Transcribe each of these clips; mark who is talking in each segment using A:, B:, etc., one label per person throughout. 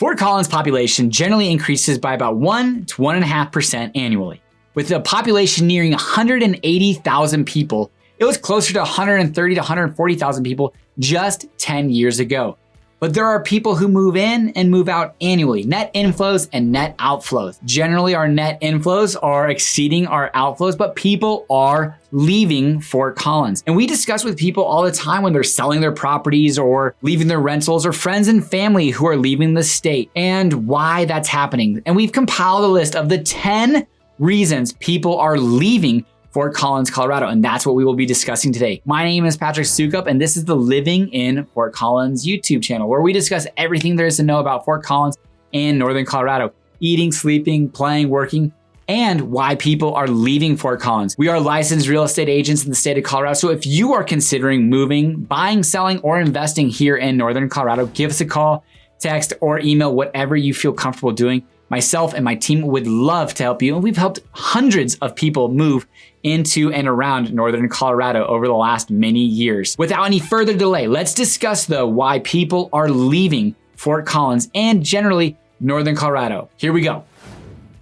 A: Fort Collins population generally increases by about 1 to 1.5% annually. With the population nearing 180,000 people, it was closer to 130 to 140,000 people just 10 years ago. But there are people who move in and move out annually, net inflows and net outflows. Generally, our net inflows are exceeding our outflows, but people are leaving Fort Collins. And we discuss with people all the time when they're selling their properties or leaving their rentals, or friends and family who are leaving the state, and why that's happening. And we've compiled a list of the 10 reasons people are leaving Fort Collins, Colorado, and that's what we will be discussing today. My name is Patrick Soukup, and this is the Living in Fort Collins YouTube channel, where we discuss everything there is to know about Fort Collins and Northern Colorado, eating, sleeping, playing, working, and why people are leaving Fort Collins. We are licensed real estate agents in the state of Colorado, so if you are considering moving, buying, selling, or investing here in Northern Colorado, give us a call, text, or email, whatever you feel comfortable doing. Myself and my team would love to help you, and we've helped hundreds of people move into and around Northern Colorado over the last many years. Without any further delay, let's discuss though why people are leaving Fort Collins and generally Northern Colorado. Here we go.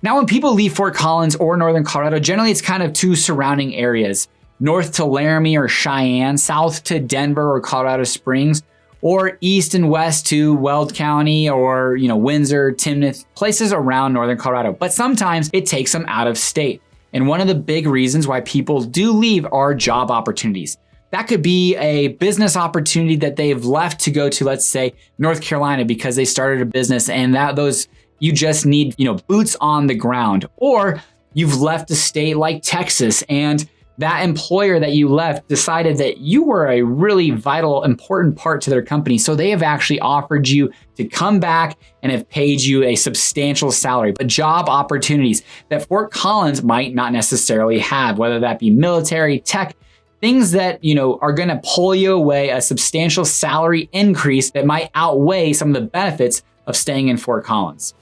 A: Now, when people leave Fort Collins or Northern Colorado, generally it's kind of two surrounding areas: north to Laramie or Cheyenne, south to Denver or Colorado Springs, or east and west to Weld County or, Windsor, Timnath, places around Northern Colorado. But sometimes it takes them out of state. And one of the big reasons why people do leave are job opportunities. That could be a business opportunity that they've left to go to, let's say, North Carolina because they started a business, and you just need, boots on the ground. Or you've left a state like Texas, and that employer that you left decided that you were a really vital, important part to their company. So they have actually offered you to come back and have paid you a substantial salary. But job opportunities that Fort Collins might not necessarily have, whether that be military, tech, things that, are going to pull you away, a substantial salary increase that might outweigh some of the benefits of staying in Fort Collins.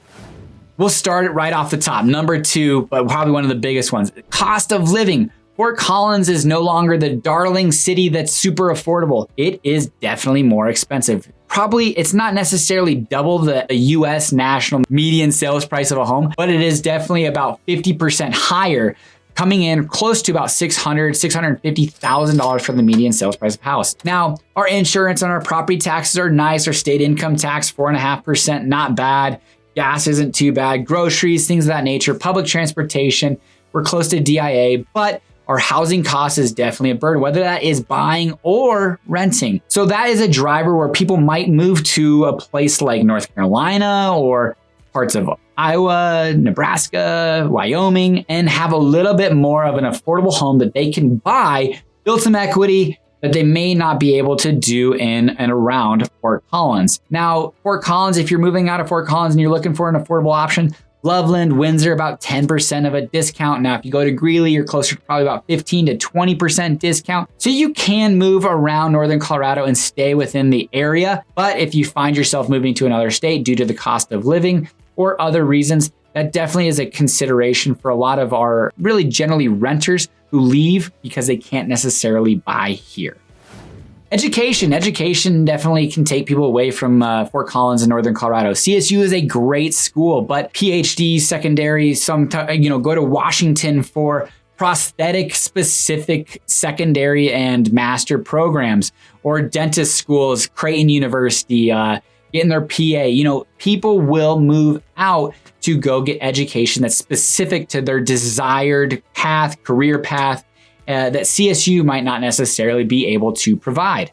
A: We'll start it right off the top. Number 2, but probably one of the biggest ones, cost of living. Fort Collins is no longer the darling city that's super affordable. It is definitely more expensive. Probably it's not necessarily double the US national median sales price of a home, but it is definitely about 50% higher, coming in close to about $650,000 for the median sales price of a house. Now, our insurance and our property taxes are nice. Our state income tax, 4.5%, not bad. Gas isn't too bad. Groceries, things of that nature. Public transportation, we're close to DIA, but our housing cost is definitely a burden, whether that is buying or renting. So that is a driver where people might move to a place like North Carolina or parts of Iowa, Nebraska, Wyoming, and have a little bit more of an affordable home that they can buy, build some equity that they may not be able to do in and around Fort Collins. Now, Fort Collins, if you're moving out of Fort Collins and you're looking for an affordable option, Loveland, Windsor, about 10% of a discount. Now, if you go to Greeley, you're closer to probably about 15 to 20% discount. So you can move around Northern Colorado and stay within the area. But if you find yourself moving to another state due to the cost of living or other reasons, that definitely is a consideration for a lot of our really generally renters who leave because they can't necessarily buy here. Education definitely can take people away from Fort Collins in Northern Colorado. CSU is a great school, but PhD, secondary, go to Washington for prosthetic specific secondary and master programs, or dentist schools, Creighton University, getting their PA. People will move out to go get education that's specific to their desired path, career path, that CSU might not necessarily be able to provide.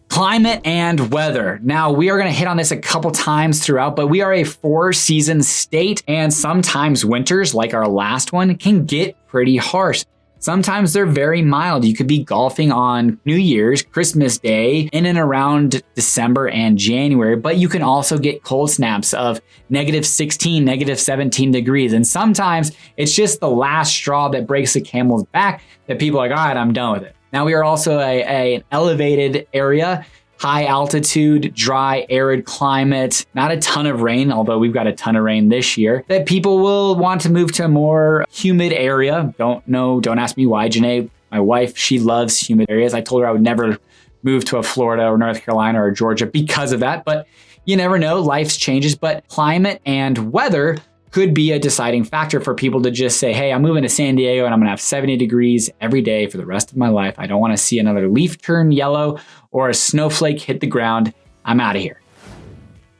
A: Climate and weather. Now, we are going to hit on this a couple times throughout, but we are a 4-season state, and sometimes winters, like our last one, can get pretty harsh. Sometimes they're very mild. You could be golfing on New Year's, Christmas Day, in and around December and January, but you can also get cold snaps of -16, -17 degrees. And sometimes it's just the last straw that breaks the camel's back that people are like, all right, I'm done with it. Now, we are also an elevated area, high altitude, dry, arid climate, not a ton of rain, although we've got a ton of rain this year, that people will want to move to a more humid area. Don't ask me why. Janae, my wife, she loves humid areas. I told her I would never move to a Florida or North Carolina or Georgia because of that. But You never know, life's changes, but climate and weather could be a deciding factor for people to just say, hey, I'm moving to San Diego and I'm gonna have 70 degrees every day for the rest of my life. I don't wanna see another leaf turn yellow or a snowflake hit the ground. I'm out of here.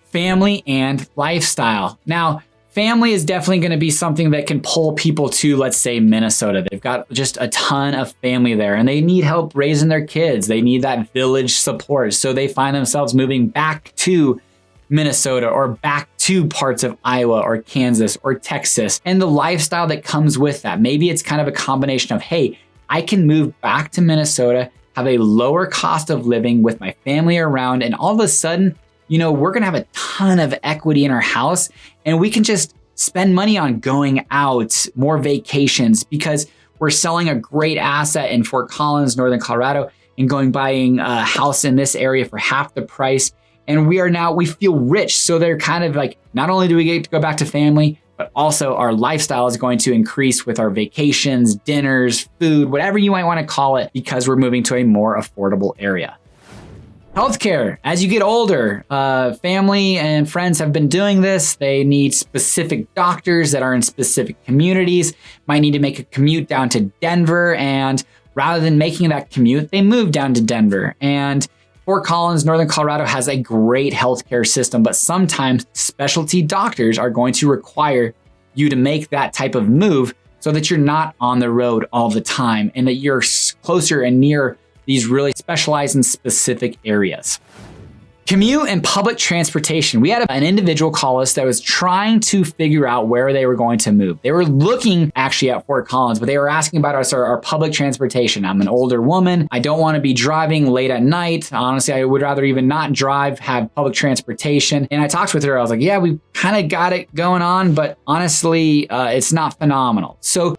A: Family and lifestyle. Now, family is definitely going to be something that can pull people to, let's say, Minnesota. They've got just a ton of family there and they need help raising their kids. They need that village support. So they find themselves moving back to Minnesota or back to parts of Iowa or Kansas or Texas, and the lifestyle that comes with that. Maybe it's kind of a combination of, hey, I can move back to Minnesota, have a lower cost of living with my family around, and all of a sudden, we're gonna have a ton of equity in our house and we can just spend money on going out, more vacations, because we're selling a great asset in Fort Collins, Northern Colorado, and buying a house in this area for half the price. And we feel rich. So they're kind of like, not only do we get to go back to family, but also our lifestyle is going to increase with our vacations, dinners, food, whatever you might want to call it, because we're moving to a more affordable area. Healthcare. As you get older, family and friends have been doing this. They need specific doctors that are in specific communities, might need to make a commute down to Denver. And rather than making that commute, they move down to Denver. And Fort Collins, Northern Colorado has a great healthcare system, but sometimes specialty doctors are going to require you to make that type of move so that you're not on the road all the time and that you're closer and near these really specialized in specific areas. Commute and public transportation. We had an individual call us that was trying to figure out where they were going to move. They were looking actually at Fort Collins, but they were asking about our public transportation. I'm an older woman. I don't want to be driving late at night. Honestly, I would rather even not drive, have public transportation. And I talked with her. I was like, yeah, we kind of got it going on, but honestly, it's not phenomenal. So,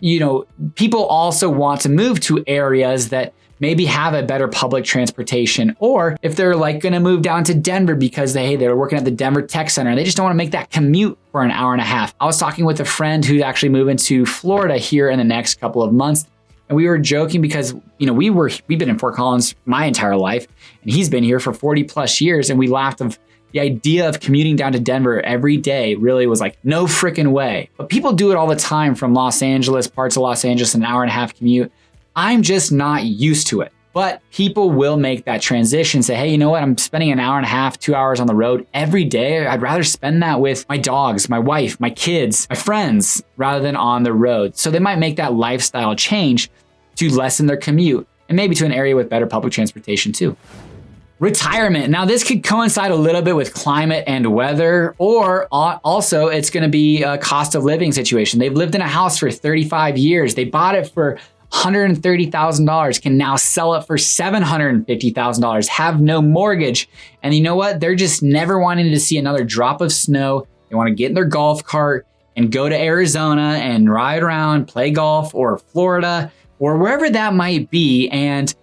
A: people also want to move to areas that maybe have a better public transportation, or if they're like going to move down to Denver because they're working at the Denver Tech Center and they just don't want to make that commute for an hour and a half. I was talking with a friend who's actually moving to Florida here in the next couple of months. And we were joking because, we've been in Fort Collins my entire life and he's been here for 40 plus years. And we laughed of the idea of commuting down to Denver every day really was like, no freaking way. But people do it all the time from Los Angeles, parts of Los Angeles, an hour and a half commute. I'm just not used to it. But people will make that transition, say, hey, you know what? I'm spending an hour and a half, 2 hours on the road every day. I'd rather spend that with my dogs, my wife, my kids, my friends, rather than on the road. So they might make that lifestyle change to lessen their commute and maybe to an area with better public transportation too. Retirement. Now, this could coincide a little bit with climate and weather, or also it's going to be a cost of living situation. They've lived in a house for 35 years. They bought it for $130,000, can now sell it for $750,000, have no mortgage. And you know what? They're just never wanting to see another drop of snow. They want to get in their golf cart and go to Arizona and ride around, play golf, or Florida, or wherever that might be, and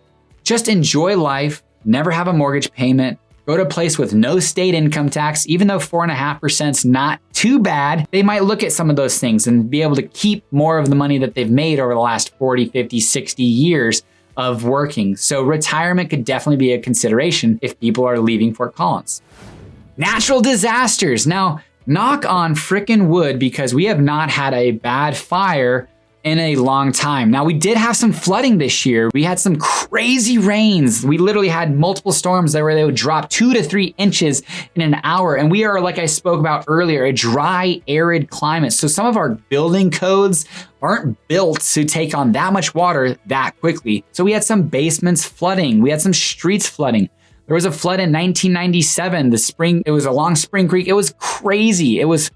A: just enjoy life, never have a mortgage payment, go to a place with no state income tax. Even though 4.5% is not too bad, they might look at some of those things and be able to keep more of the money that they've made over the last 40, 50, 60 years of working. So retirement could definitely be a consideration if people are leaving Fort Collins. Natural disasters. Now, knock on frickin' wood, because we have not had a bad fire in a long time. Now, we did have some flooding this year. We had some crazy rains. We literally had multiple storms where they would drop 2 to 3 inches in an hour. And we are, like I spoke about earlier, a dry, arid climate. So some of our building codes aren't built to take on that much water that quickly. So we had some basements flooding. We had some streets flooding. There was a flood in 1997. It was along Spring Creek. It was crazy. It was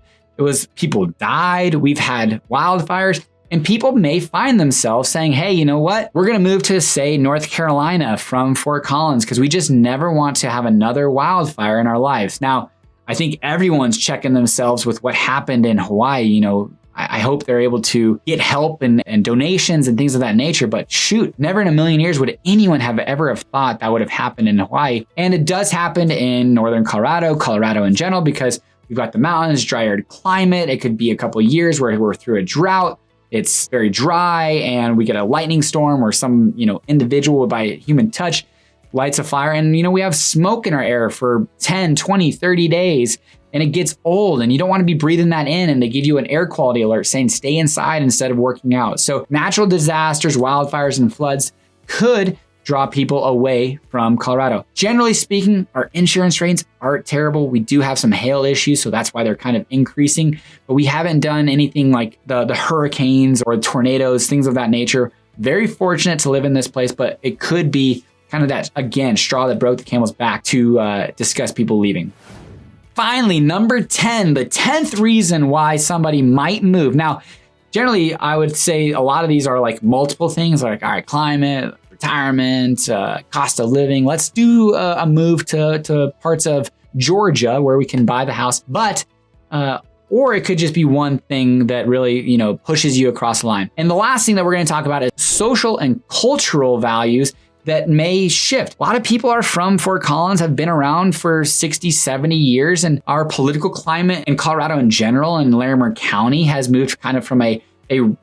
A: people died. We've had wildfires. And people may find themselves saying, hey, you know what? We're going to move to, say, North Carolina from Fort Collins because we just never want to have another wildfire in our lives. Now, I think everyone's checking themselves with what happened in Hawaii. I hope they're able to get help and donations and things of that nature. But shoot, never in a million years would anyone have ever have thought that would have happened in Hawaii. And it does happen in Northern Colorado in general, because we've got the mountains, dry, arid climate. It could be a couple of years where we're through a drought. It's very dry and we get a lightning storm or some, individual by human touch lights a fire and, we have smoke in our air for 10, 20, 30 days and it gets old and you don't want to be breathing that in. And they give you an air quality alert saying stay inside instead of working out. So natural disasters, wildfires, and floods could draw people away from Colorado. Generally speaking, our insurance rates aren't terrible. We do have some hail issues, so that's why they're kind of increasing, but we haven't done anything like the hurricanes or tornadoes, things of that nature. Very fortunate to live in this place, but it could be kind of that, again, straw that broke the camel's back to discuss people leaving. Finally, number 10, the 10th reason why somebody might move. Now, generally, I would say a lot of these are like multiple things, like, all right, climate, retirement, cost of living. Let's do a move to parts of Georgia where we can buy the house. But or it could just be one thing that really, pushes you across the line. And the last thing that we're going to talk about is social and cultural values that may shift. A lot of people are from Fort Collins, have been around for 60, 70 years, and our political climate in Colorado in general and Larimer County has moved kind of from a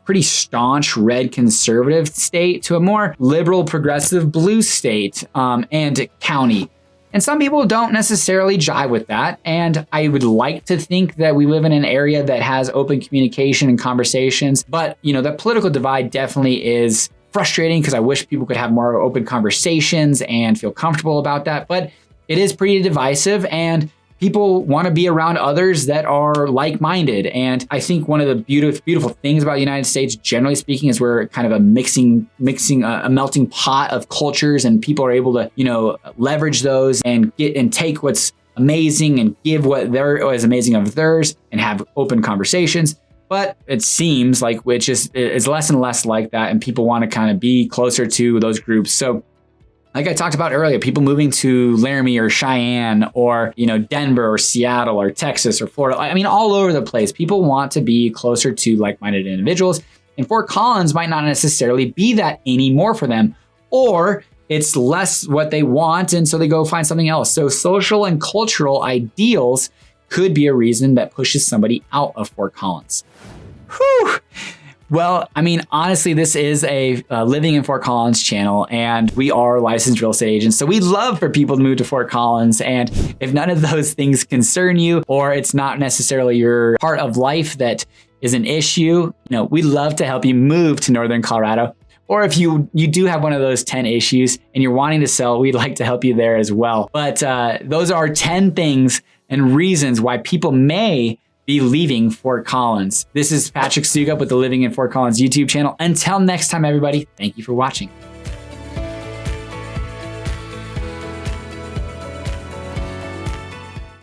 A: pretty staunch red conservative state to a more liberal progressive blue state and county. And some people don't necessarily jive with that. And I would like to think that we live in an area that has open communication and conversations. But, the political divide definitely is frustrating because I wish people could have more open conversations and feel comfortable about that. But it is pretty divisive and people want to be around others that are like-minded. And I think one of the beautiful things about the United States, generally speaking, is we're kind of a a melting pot of cultures, and people are able to, leverage those and get and take what's amazing and give what is amazing of theirs and have open conversations. But it seems like it's less and less like that, and people want to kind of be closer to those groups. So like I talked about earlier, people moving to Laramie or Cheyenne or, Denver or Seattle or Texas or Florida, all over the place. People want to be closer to like-minded individuals. And Fort Collins might not necessarily be that anymore for them, or it's less what they want, and so they go find something else. So social and cultural ideals could be a reason that pushes somebody out of Fort Collins. Whew. Well, honestly, this is a Living in Fort Collins channel, and we are licensed real estate agents. So we'd love for people to move to Fort Collins. And if none of those things concern you, or it's not necessarily your part of life that is an issue, we'd love to help you move to Northern Colorado. Or if you do have one of those 10 issues and you're wanting to sell, we'd like to help you there as well. But those are 10 things and reasons why people may be leaving Fort Collins. This is Patrick Soukup with the Living in Fort Collins YouTube channel. Until next time, everybody, thank you for watching.